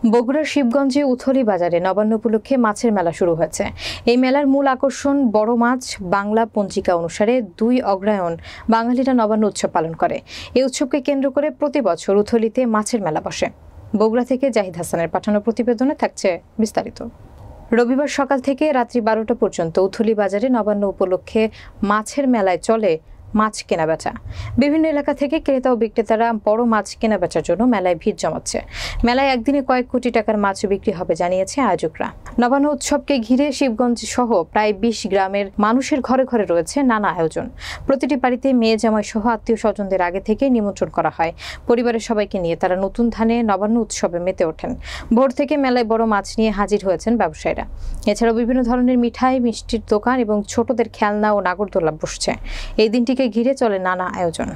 বগুড়ার শিবগঞ্জে উথলি বাজারে নবান্ন উপলক্ষে মাছের মেলা শুরু হয়েছে। এই মেলার মূল আকর্ষণ বড় মাছ। বাংলা পঞ্জিকা অনুসারে 2 অগ্রহায়ণ বাঙালিরা নবান্ন উৎসব পালন করে। এই উৎসবকে কেন্দ্র করে প্রতি বছর উথলিতে মাছের মেলা বসে। বগুড়া থেকে জাহিদ হাসানের পাঠানো প্রতিবেদনে থাকছে বিস্তারিত। রবিবার সকাল থেকে রাত্রি 12টা পর্যন্ত উথলি বাজারে নবান্ন উপলক্ষে মাছের মেলায় চলে মাছ কেনাবেচা। বিভিন্ন এলাকা থেকে ক্রেতা ও বিক্রেতারা বড় মাছ কেনাবেচার জন্য মেলায় ভিড় জমাচ্ছে। মেলায় একদিনে কয়েক কোটি টাকার মাছ বিক্রি হবে জানিয়েছে আয়োজকরা। নবান্ন উৎসবকে ঘিরে শিবগঞ্জ সহ প্রায় 20 গ্রামের মানুষের ঘরে ঘরে রয়েছে নানা আয়োজন। প্রতিটি বাড়িতে মেয়ে জামাই সহ আত্মীয় স্বজনদের আগে থেকে নিমন্ত্রণ করা হয়। পরিবারের সবাইকে নিয়ে তারা নতুন ধানে নবান্ন উৎসবে মেতে ওঠেন। ভোর থেকে মেলায় বড় মাছ নিয়ে হাজির হয়েছেন ব্যবসায়ীরা। এছাড়াও বিভিন্ন ধরনের মিঠাই, মিষ্টির দোকান এবং ছোটদের খেলনা ও নাগরদোলা বসছে। এই দিনটিকে ঘিরে চলে নানা আয়োজন।